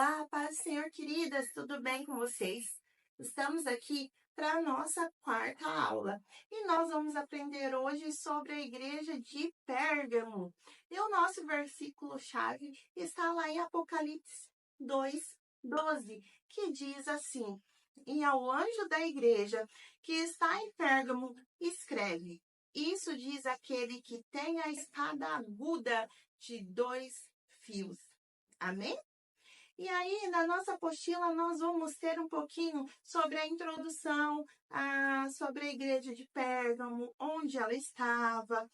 Olá, paz do Senhor, queridas, tudo bem com vocês? Estamos aqui para a nossa quarta aula e nós vamos aprender hoje sobre a igreja de Pérgamo. E o nosso versículo-chave está lá em Apocalipse 2:12, que diz assim: E ao anjo da igreja que está em Pérgamo, escreve: Isso diz aquele que tem a espada aguda de 2 fios. Amém? E aí, na nossa apostila, nós vamos ter um pouquinho sobre a introdução, sobre a igreja de Pérgamo, onde ela estava.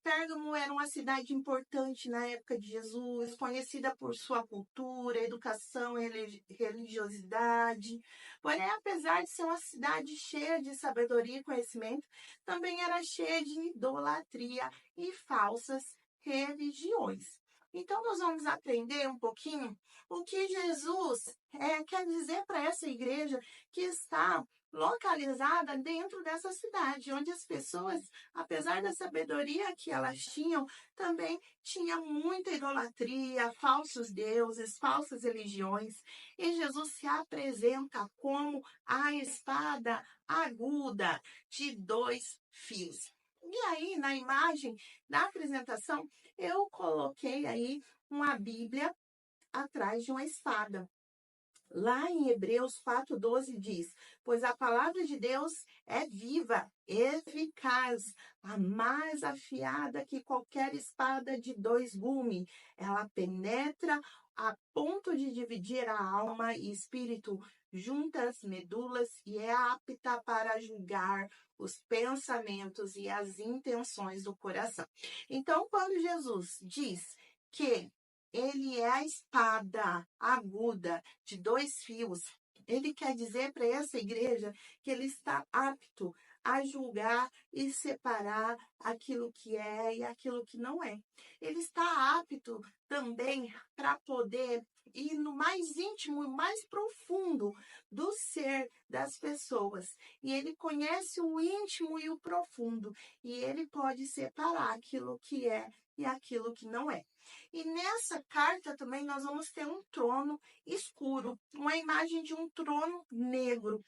Pérgamo era uma cidade importante na época de Jesus, conhecida por sua cultura, educação e religiosidade. Porém, apesar de ser uma cidade cheia de sabedoria e conhecimento, também era cheia de idolatria e falsas religiões. Então, nós vamos aprender um pouquinho o que Jesus quer dizer para essa igreja que está localizada dentro dessa cidade, onde as pessoas, apesar da sabedoria que elas tinham, também tinha muita idolatria, falsos deuses, falsas religiões. E Jesus se apresenta como a espada aguda de 2 fios. E aí, na imagem da apresentação, eu coloquei aí uma Bíblia atrás de uma espada. Lá em Hebreus 4:12 diz: Pois a palavra de Deus é viva, eficaz, a mais afiada que qualquer espada de 2 gumes. Ela penetra a ponto de dividir a alma e espírito, juntas medulas, e é apta para julgar os pensamentos e as intenções do coração. Então, quando Jesus diz que ele é a espada aguda de 2 fios, ele quer dizer para essa igreja que ele está apto a julgar e separar aquilo que é e aquilo que não é. Ele está apto também para poder ir no mais íntimo e mais profundo do ser das pessoas. E ele conhece o íntimo e o profundo. E ele pode separar aquilo que é e aquilo que não é. E nessa carta também nós vamos ter um trono escuro, uma imagem de um trono negro.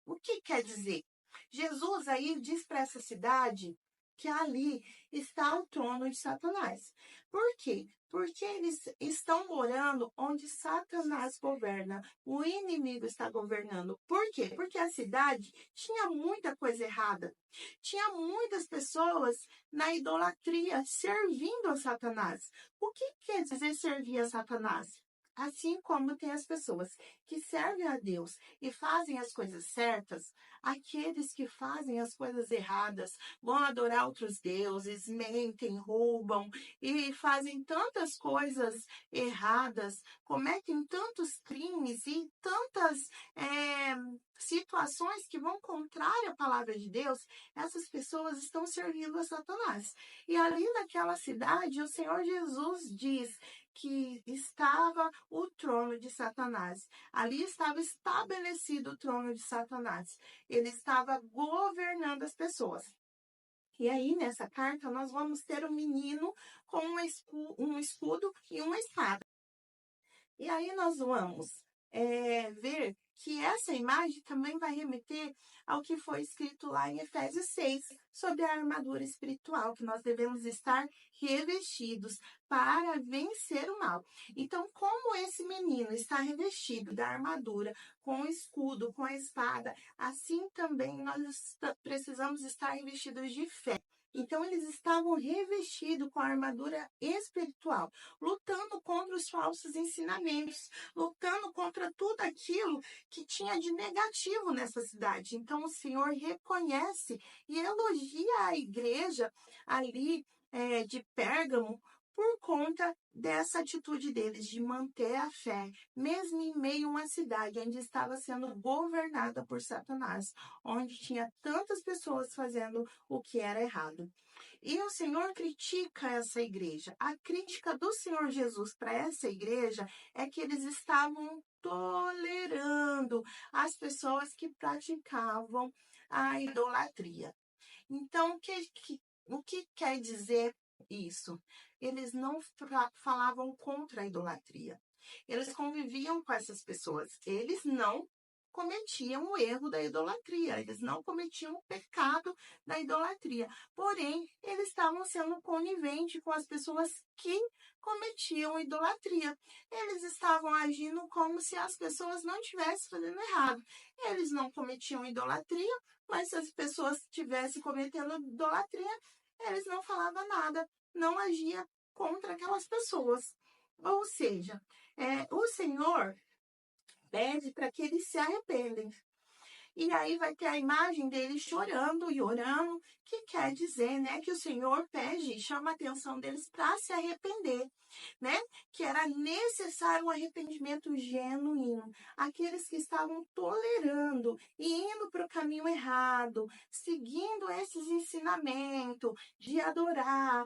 O que quer dizer? Jesus aí diz para essa cidade que ali está o trono de Satanás. Por quê? Porque eles estão morando onde Satanás governa. O inimigo está governando. Por quê? Porque a cidade tinha muita coisa errada. Tinha muitas pessoas na idolatria, servindo a Satanás. O que quer dizer servir a Satanás? Assim como tem as pessoas que servem a Deus e fazem as coisas certas, aqueles que fazem as coisas erradas vão adorar outros deuses, mentem, roubam e fazem tantas coisas erradas, cometem tantos crimes e tantas situações que vão contrária à palavra de Deus. Essas pessoas estão servindo a Satanás. E ali naquela cidade, o Senhor Jesus diz que estava o trono de Satanás. Ali estava estabelecido o trono de Satanás. Ele estava governando as pessoas. E aí, nessa carta, nós vamos ter um menino com um escudo e uma espada. E aí nós vamos ver que essa imagem também vai remeter ao que foi escrito lá em Efésios 6, sobre a armadura espiritual, que nós devemos estar revestidos para vencer o mal. Então, como esse menino está revestido da armadura, com o escudo, com a espada, assim também nós precisamos estar revestidos de fé. Então, eles estavam revestidos com a armadura espiritual, lutando contra os falsos ensinamentos, lutando contra tudo aquilo que tinha de negativo nessa cidade. Então, o Senhor reconhece e elogia a igreja ali de Pérgamo por conta dessa atitude deles de manter a fé, mesmo em meio a uma cidade onde estava sendo governada por Satanás, onde tinha tantas pessoas fazendo o que era errado. E o Senhor critica essa igreja. A crítica do Senhor Jesus para essa igreja é que eles estavam tolerando as pessoas que praticavam a idolatria. Então, o que quer dizer Isso. Eles não falavam contra a idolatria. Eles conviviam com essas pessoas. Eles não cometiam o erro da idolatria. Eles não cometiam o pecado da idolatria. Porém, eles estavam sendo coniventes com as pessoas que cometiam idolatria. Eles estavam agindo como se as pessoas não estivessem fazendo errado. Eles não cometiam idolatria, mas se as pessoas estivessem cometendo idolatria, eles não falavam nada, não agia contra aquelas pessoas. Ou seja, o Senhor pede para que eles se arrependem. E aí vai ter a imagem dele chorando e orando, que quer dizer, né, que o Senhor pede e chama a atenção deles para se arrepender, né? Que era necessário um arrependimento genuíno. Aqueles que estavam tolerando e indo para o caminho errado, seguindo esses ensinamentos de adorar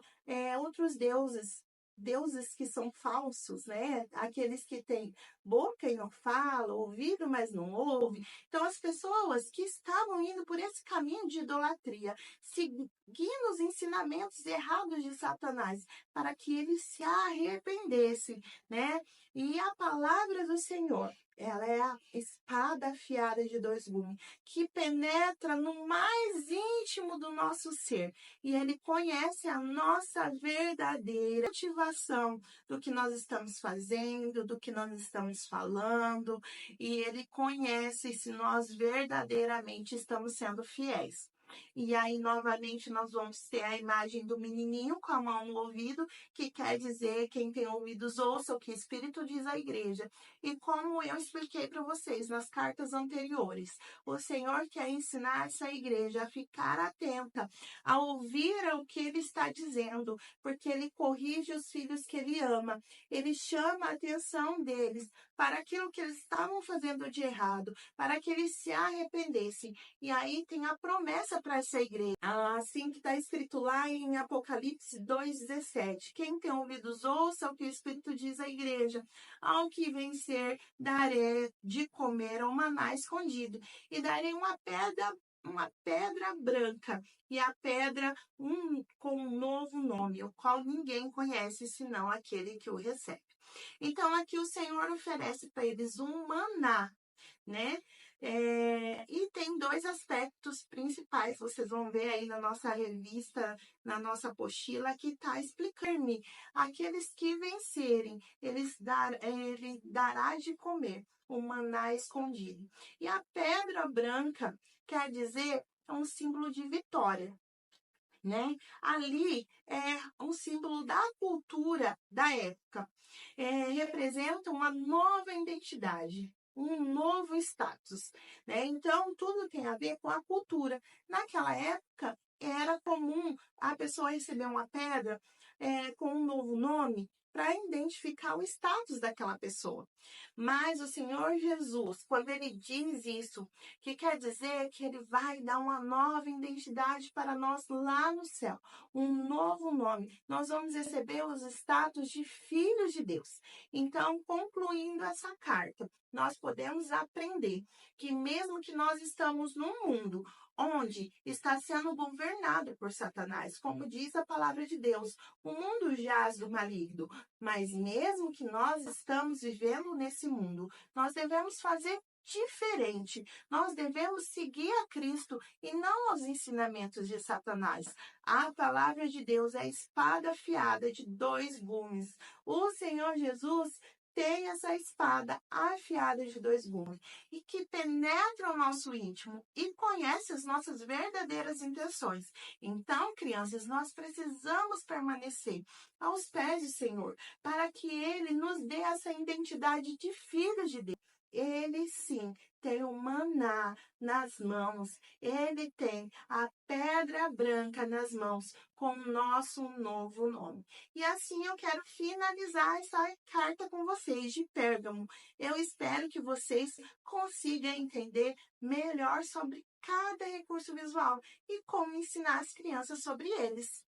outros deuses. Deuses que são falsos, né? Aqueles que têm boca e não falam, ouvido, mas não ouvem. Então, as pessoas que estavam indo por esse caminho de idolatria, seguindo os ensinamentos errados de Satanás, para que eles se arrependessem, né? E a palavra do Senhor, ela é a espada afiada de dois gumes, que penetra no mais íntimo do nosso ser. E ele conhece a nossa verdadeira motivação do que nós estamos fazendo, do que nós estamos falando. E ele conhece se nós verdadeiramente estamos sendo fiéis. E aí, novamente, nós vamos ter a imagem do menininho com a mão no ouvido, que quer dizer, quem tem ouvidos ouça o que o Espírito diz à igreja. E como eu expliquei para vocês nas cartas anteriores, o Senhor quer ensinar essa igreja a ficar atenta, a ouvir o que ele está dizendo, porque ele corrige os filhos que ele ama. Ele chama a atenção deles para aquilo que eles estavam fazendo de errado, para que eles se arrependessem. E aí tem a promessa para essa igreja, assim que está escrito lá em Apocalipse 2,17. Quem tem ouvidos, ouça o que o Espírito diz à igreja. Ao que vencer, darei de comer ao maná escondido, e darei uma pedra branca, e a pedra com um novo nome, o qual ninguém conhece senão aquele que o recebe. Então, aqui o Senhor oferece para eles um maná, né? E tem dois aspectos principais, vocês vão ver aí na nossa revista, na nossa apostila, que está explicando. Aqueles que vencerem, ele dará de comer o maná escondido. E a pedra branca quer dizer um símbolo de vitória, né? Ali é um símbolo da cultura da época. Representa uma nova identidade, um novo status, né? Então, tudo tem a ver com a cultura. Naquela época, era comum a pessoa receber uma pedra com um novo nome para identificar o status daquela pessoa. Mas o Senhor Jesus, quando ele diz isso, que quer dizer que ele vai dar uma nova identidade para nós lá no céu, um novo nome. Nós vamos receber os status de filhos de Deus. Então, concluindo essa carta, nós podemos aprender que mesmo que nós estamos num mundo onde está sendo governado por Satanás, como diz a palavra de Deus, o mundo jaz do maligno, mas mesmo que nós estamos vivendo nesse mundo, nós devemos fazer diferente. Nós devemos seguir a Cristo e não aos ensinamentos de Satanás. A palavra de Deus é a espada afiada de dois gumes. O Senhor Jesus tem essa espada afiada de dois gumes e que penetra o nosso íntimo e conhece as nossas verdadeiras intenções. Então, crianças, nós precisamos permanecer aos pés do Senhor para que Ele nos dê essa identidade de filhos de Deus. Ele sim tem o maná nas mãos, ele tem a pedra branca nas mãos com o nosso novo nome. E assim eu quero finalizar essa carta com vocês de Pérgamo. Eu espero que vocês consigam entender melhor sobre cada recurso visual e como ensinar as crianças sobre eles.